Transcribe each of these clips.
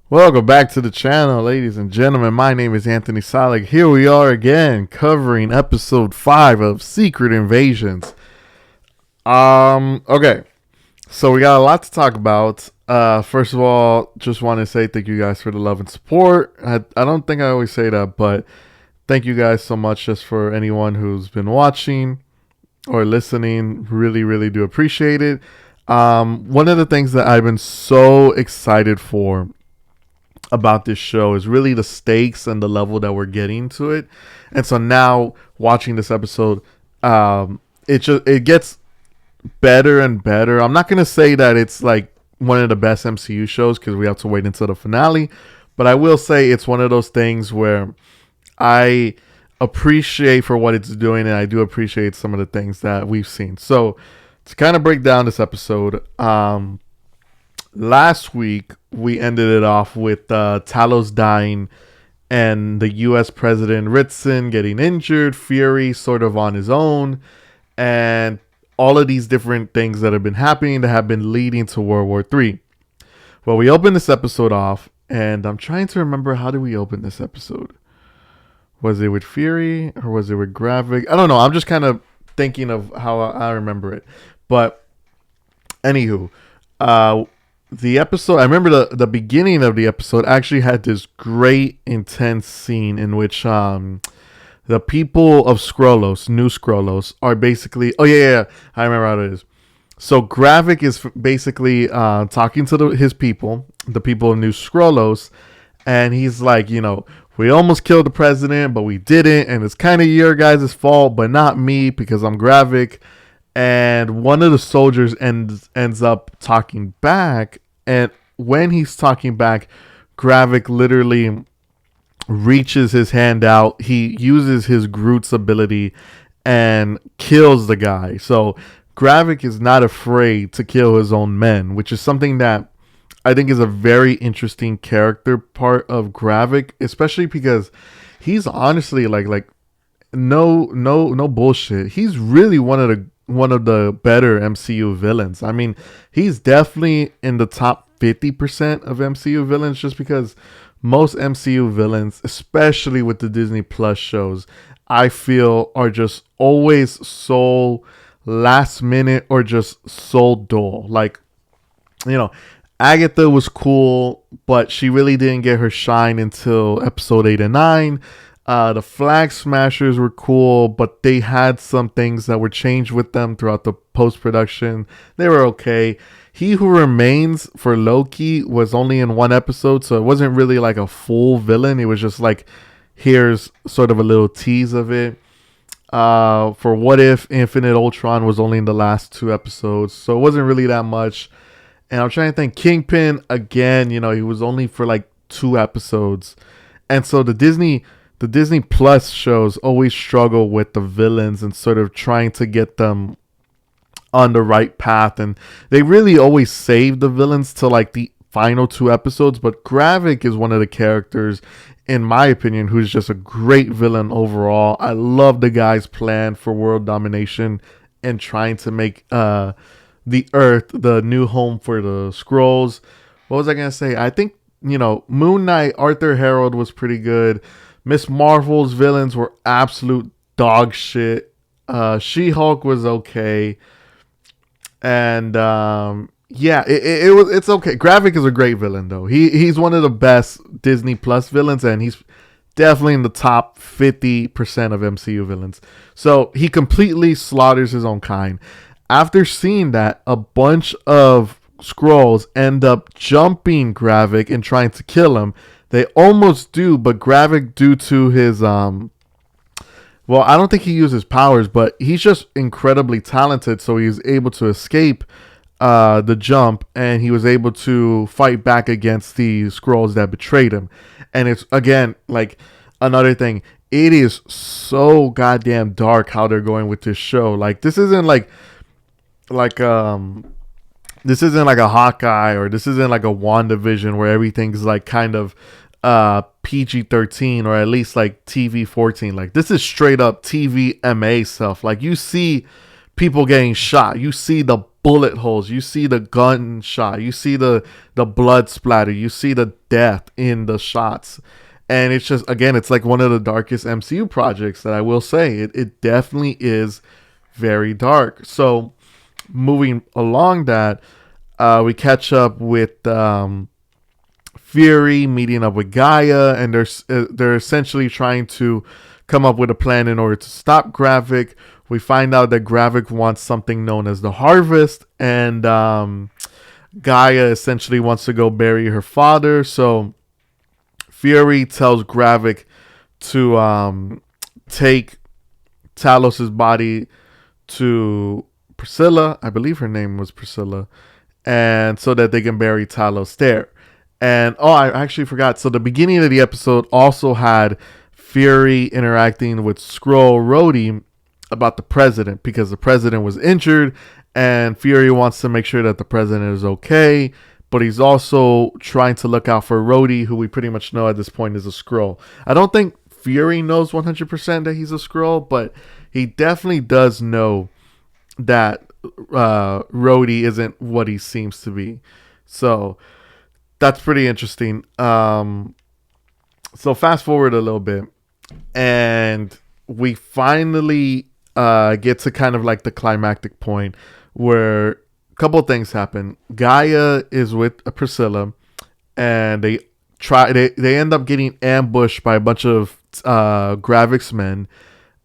Welcome back to the channel, ladies and gentlemen. My name is Anthony Salic. Here we are again, covering episode 5 of Secret Invasions. Okay, so we got a lot to talk about. First of all, just want to say thank you guys for the love and support. I don't think I always say that, but thank you guys so much just for anyone who's been watching or listening. Really, really do appreciate it. One of the things that I've been so excited for about this show is really the stakes and the level that we're getting to it. And so now watching this episode, it gets better and better. I'm not gonna say that it's like one of the best MCU shows because we have to wait until the finale, but I will say it's one of those things where I appreciate for what it's doing, and I do appreciate some of the things that we've seen. So to kind of break down this episode, last week we ended it off with Talos dying and the U.S. President Ritson getting injured, Fury sort of on his own, and all of these different things that have been happening that have been leading to World War III. Well, we opened this episode off, and I'm trying to remember, how did we open this episode? Was it with Fury or was it with Gravik? I don't know. I'm just kind of thinking of how I remember it. But anywho, the episode, I remember the beginning of the episode actually had this great intense scene in which the people of Skrullos, New Skrullos, are basically, yeah, I remember how it is. So Gravik is basically talking to his people, the people of New Skrullos, and he's like, we almost killed the president, but we didn't, and it's kind of your guys' fault, but not me because I'm Gravik. And one of the soldiers ends up talking back, and when he's talking back, Gravik literally reaches his hand out. He uses his Groot's ability and kills the guy. So Gravik is not afraid to kill his own men, which is something that I think is a very interesting character part of Gravik, especially because he's honestly like no bullshit. He's really one of the better MCU villains. I mean, he's definitely in the top 50% of MCU villains, just because most MCU villains, especially with the Disney Plus shows, I feel are just always so last minute or just so dull. Like, Agatha was cool, but she really didn't get her shine until episode 8 and 9. The Flag Smashers were cool, but they had some things that were changed with them throughout the post-production. They were okay. He Who Remains for Loki was only in one episode, so it wasn't really like a full villain. It was just like, here's sort of a little tease of it. For What If, Infinite Ultron was only in the last 2 episodes, so it wasn't really that much. And I'm trying to think, Kingpin, again, he was only for like 2 episodes. And so the Disney Plus shows always struggle with the villains and sort of trying to get them on the right path. And they really always save the villains to like the final 2 episodes. But Gravik is one of the characters, in my opinion, who's just a great villain overall. I love the guy's plan for world domination and trying to make the Earth the new home for the Skrulls. What was I going to say? I think, Moon Knight, Arthur Harrold was pretty good. Miss Marvel's villains were absolute dog shit. She-Hulk was okay. And it's okay. Gravik is a great villain though. He's one of the best Disney Plus villains, and he's definitely in the top 50% of MCU villains. So he completely slaughters his own kind. After seeing that, a bunch of Skrulls end up jumping Gravik and trying to kill him. They almost do, but Gravik, due to his I don't think he uses powers, but he's just incredibly talented, so he was able to escape the jump, and he was able to fight back against the Skrulls that betrayed him. And it's, again, like, another thing, it is so goddamn dark how they're going with this show. Like, this isn't like this isn't like a Hawkeye, or this isn't like a WandaVision where everything's like kind of PG-13, or at least like TV-14. Like, this is straight up TV MA stuff. Like, you see people getting shot, you see the bullet holes, you see the gunshot, you see the blood splatter, you see the death in the shots. And it's just, again, it's like one of the darkest MCU projects that I will say. It definitely is very dark. So moving along that, we catch up with Fury meeting up with Gaia, and they're essentially trying to come up with a plan in order to stop Gravik. We find out that Gravik wants something known as the Harvest, and Gaia essentially wants to go bury her father. So Fury tells Gravik to take Talos's body to Priscilla. I believe her name was Priscilla, and so that they can bury Talos there. And I actually forgot. So the beginning of the episode also had Fury interacting with Skrull Rhodey about the president, because the president was injured and Fury wants to make sure that the president is okay, but he's also trying to look out for Rhodey, who we pretty much know at this point is a Skrull. I don't think Fury knows 100% that he's a Skrull, but he definitely does know that Rhodey isn't what he seems to be. So that's pretty interesting. So fast forward a little bit, and we finally get to kind of like the climactic point where a couple of things happen. Gaia is with Priscilla, and they end up getting ambushed by a bunch of Gravik's men.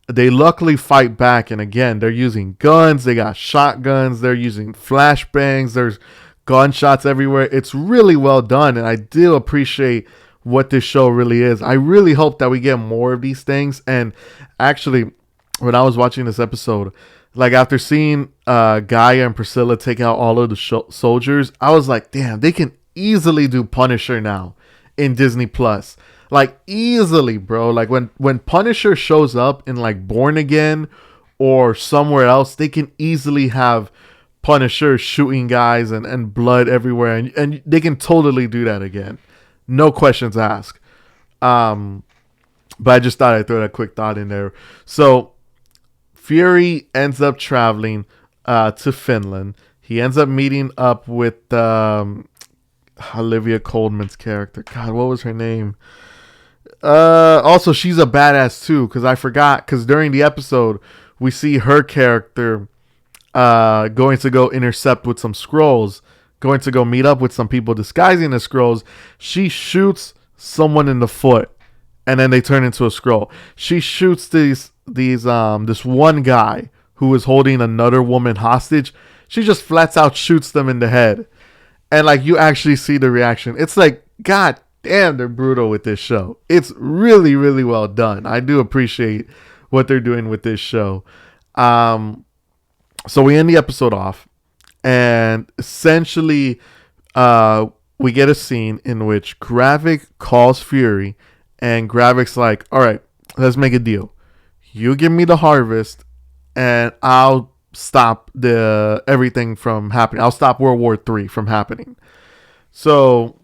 They luckily fight back, and again, they're using guns. They got shotguns. They're using flashbangs. There's gunshots everywhere. It's really well done, and I do appreciate what this show really is. I really hope that we get more of these things. And actually, when I was watching this episode, like after seeing Gaia and Priscilla take out all of the soldiers, I was like, damn, they can easily do Punisher now in Disney Plus. Like easily, bro. Like when Punisher shows up in like Born Again or somewhere else, they can easily have Punisher shooting guys and blood everywhere, and they can totally do that again. No questions asked. But I just thought I'd throw that quick thought in there. So Fury ends up traveling to Finland. He ends up meeting up with Olivia Colman's character. God, what was her name? Also, she's a badass too, because I forgot, because during the episode, we see her character going to go intercept with some Skrulls, going to go meet up with some people disguising as Skrulls. She shoots someone in the foot, and then they turn into a Skrull. She shoots this one guy who is holding another woman hostage. She just flats out shoots them in the head, and like you actually see the reaction. It's like, God damn, they're brutal with this show. It's really, really well done. I do appreciate what they're doing with this show. So we end the episode off, and essentially we get a scene in which Gravik calls Fury, and Gravik's like, all right, let's make a deal. You give me the Harvest, and I'll stop everything from happening. I'll stop World War III from happening. So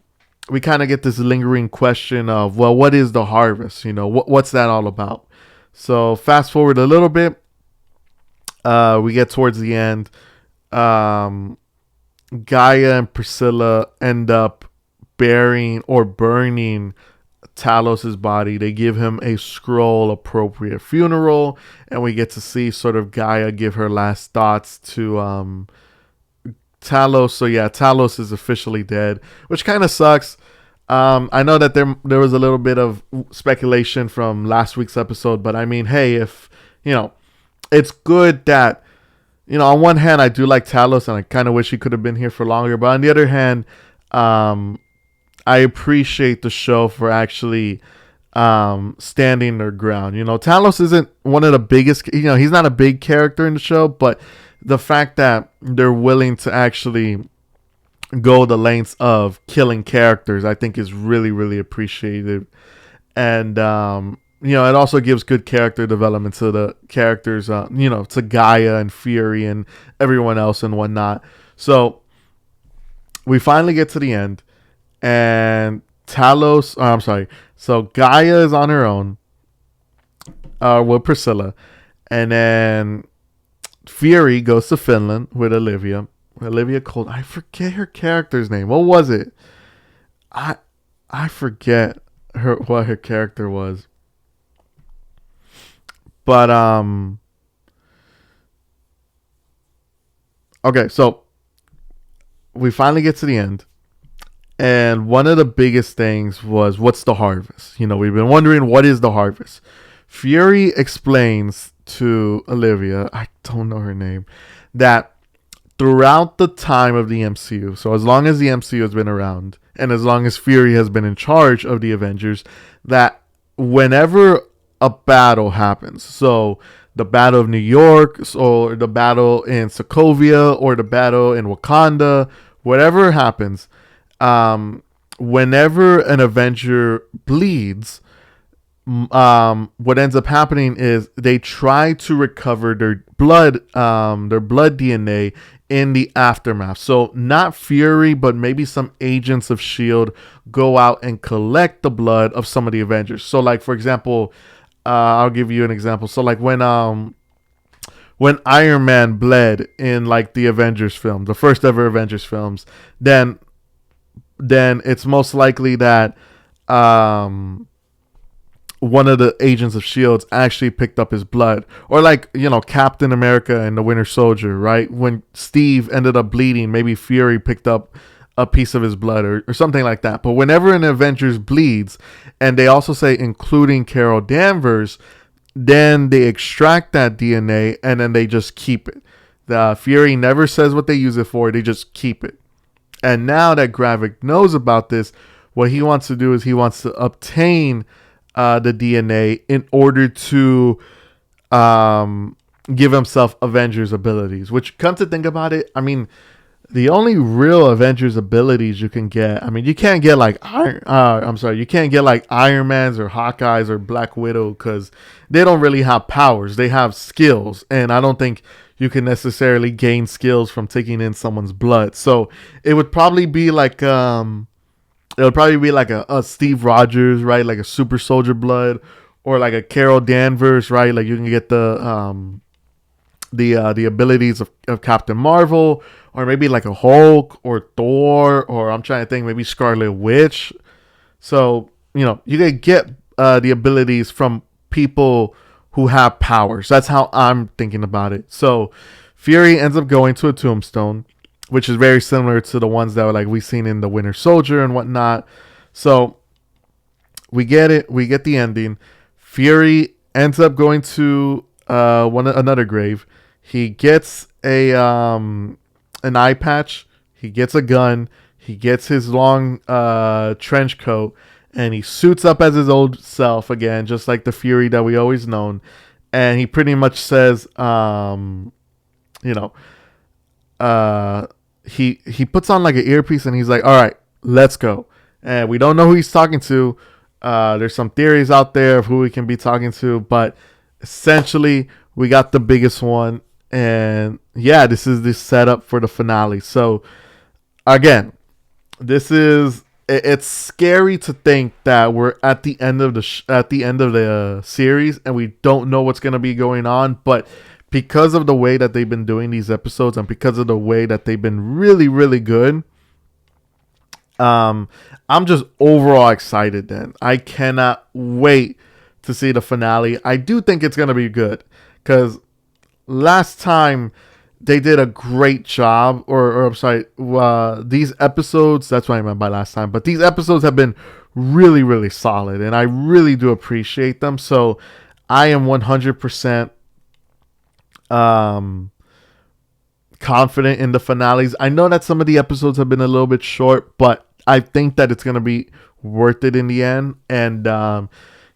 we kind of get this lingering question of, well, what is the Harvest? You know, what's that all about? So fast forward a little bit. We get towards the end. Gaia and Priscilla end up burying or burning Talos's body. They give him a Skrull appropriate funeral, and we get to see sort of Gaia give her last thoughts to Talos. So yeah, Talos is officially dead, which kind of sucks. I know that there was a little bit of speculation from last week's episode, but I mean, hey, if you know, it's good that, you know, on one hand I do like Talos, and I kind of wish he could have been here for longer, but on the other hand, I appreciate the show for actually standing their ground. You know, Talos isn't one of the biggest, you know, he's not a big character in the show, but the fact that they're willing to actually go the lengths of killing characters, I think is really, really appreciated. And, you know, it also gives good character development to the characters, you know, to Gaia and Fury and everyone else and whatnot. So we finally get to the end, and so Gaia is on her own with Priscilla, and then Fury goes to Finland with Olivia, Olivia Colden. I forget her character's name. What was it? I I forget what her character was. But okay, so we finally get to the end. And one of the biggest things was, what's the harvest? We've been wondering, what is the harvest? Fury explains to Olivia, I don't know her name, that throughout the time of the MCU, so as long as the MCU has been around, and as long as Fury has been in charge of the Avengers, that whenever a battle happens, so the battle of New York, or the battle in Sokovia, or the battle in Wakanda, whatever happens, whenever an Avenger bleeds, what ends up happening is they try to recover their blood DNA in the aftermath. So not Fury, but maybe some agents of Shield go out and collect the blood of some of the Avengers. So, like, for example, I'll give you an example. So, like, when Iron Man bled in, like, the Avengers film, the first ever Avengers films, then it's most likely that one of the agents of Shields actually picked up his blood. Or, like, Captain America and the Winter Soldier, right? When Steve ended up bleeding, maybe Fury picked up a piece of his blood, or something like that. But whenever an Avengers bleeds, and they also say including Carol Danvers, then they extract that DNA and then they just keep it. The Fury never says what they use it for, they just keep it. And now that Gravik knows about this, what he wants to do is he wants to obtain the DNA in order to give himself Avengers abilities. Which, come to think about it, I mean, the only real Avengers abilities you can get, I mean, you can't get like you can't get like Iron Man's or Hawkeye's or Black Widow, because they don't really have powers. They have skills, and I don't think you can necessarily gain skills from taking in someone's blood. So it would probably be like a Steve Rogers, right? Like a super soldier blood, or like a Carol Danvers, right? Like you can get the abilities of Captain Marvel, or maybe like a Hulk or Thor, or I'm trying to think, maybe Scarlet Witch. So, you can get the abilities from people who have powers. That's how I'm thinking about it. So Fury ends up going to a tombstone, which is very similar to the ones that were like we've seen in the Winter Soldier and whatnot. So we get it. We get the ending. Fury ends up going to another grave. He gets an eye patch. He gets a gun. He gets his long trench coat, and he suits up as his old self again, just like the Fury that we always known. And he pretty much says, he puts on like an earpiece, and he's like, "All right, let's go." And we don't know who he's talking to. There's some theories out there of who he can be talking to, but essentially we got the biggest one. And yeah, this is the setup for the finale. So again, it's scary to think that we're at the end of the series and we don't know what's going to be going on, but because of the way that they've been doing these episodes, and because of the way that they've been really, really good, I'm just overall excited. Then I cannot wait to see the finale. I do think it's going to be good, because last time they did a great job, or I'm sorry, these episodes, that's what I meant by last time, but these episodes have been really, really solid, and I really do appreciate them. So I am 100% confident in the finales. I know that some of the episodes have been a little bit short, but I think that it's going to be worth it in the end. And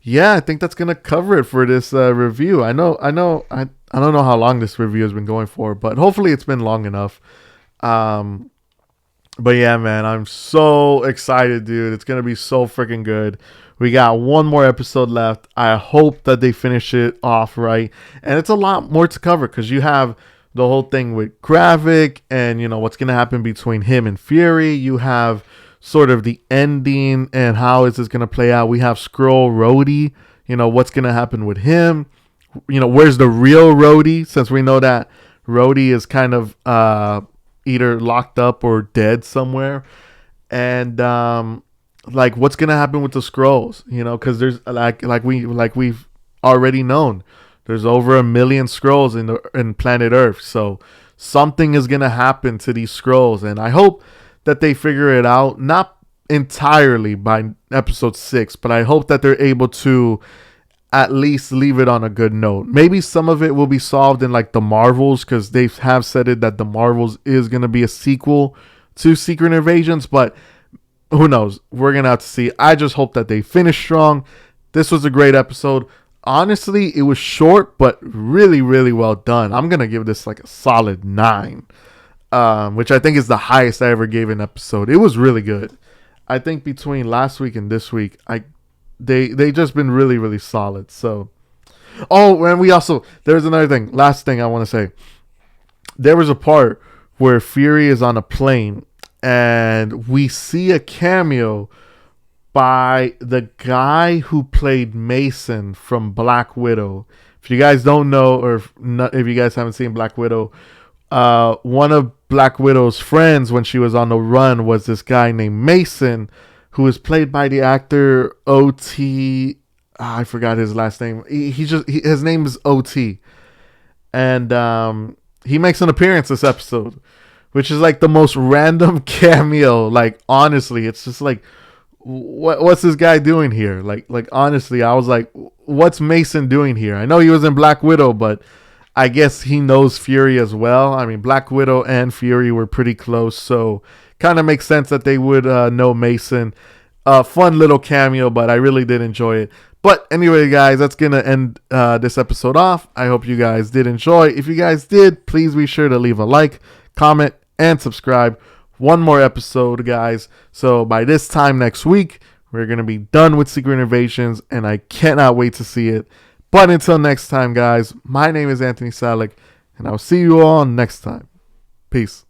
yeah, I think that's going to cover it for this review. I don't know how long this review has been going for, but hopefully it's been long enough. But yeah, man, I'm so excited, dude. It's going to be so freaking good. We got one more episode left. I hope that they finish it off right. And it's a lot more to cover, because you have the whole thing with Gravik, and, what's going to happen between him and Fury. You have sort of the ending and how is this going to play out. We have Skrull Rhodey. What's going to happen with him. Where's the real Rhodey? Since we know that Rhodey is kind of either locked up or dead somewhere. And like what's gonna happen with the scrolls? You know, because there's we've already known there's over 1 million scrolls in planet Earth. So something is gonna happen to these scrolls, and I hope that they figure it out. Not entirely by episode 6, but I hope that they're able to at least leave it on a good note. Maybe some of it will be solved in like the Marvels, because they have said it that the Marvels is going to be a sequel to Secret Invasions, but who knows? We're going to have to see. I just hope that they finish strong. This was a great episode. Honestly, it was short, but really, really well done. I'm going to give this like a solid 9, which I think is the highest I ever gave an episode. It was really good. I think between last week and this week, they just been really, really solid. So, oh, and we also, there's another thing. Last thing I want to say. There was a part where Fury is on a plane and we see a cameo by the guy who played Mason from Black Widow. If you guys don't know, or if you guys haven't seen Black Widow, one of Black Widow's friends when she was on the run was this guy named Mason, who is played by the actor O.T. I forgot his last name. His name is O.T. And he makes an appearance this episode, which is like the most random cameo. Like, honestly, it's just like, what's this guy doing here? Like honestly, I was like, what's Mason doing here? I know he was in Black Widow, but I guess he knows Fury as well. I mean, Black Widow and Fury were pretty close, so kind of makes sense that they would know Mason. Fun little cameo, but I really did enjoy it. But anyway, guys, that's going to end this episode off. I hope you guys did enjoy. If you guys did, please be sure to leave a like, comment, and subscribe. One more episode, guys. So by this time next week, we're going to be done with Secret Invasions, and I cannot wait to see it. But until next time, guys, my name is Anthony Salic, and I'll see you all next time. Peace.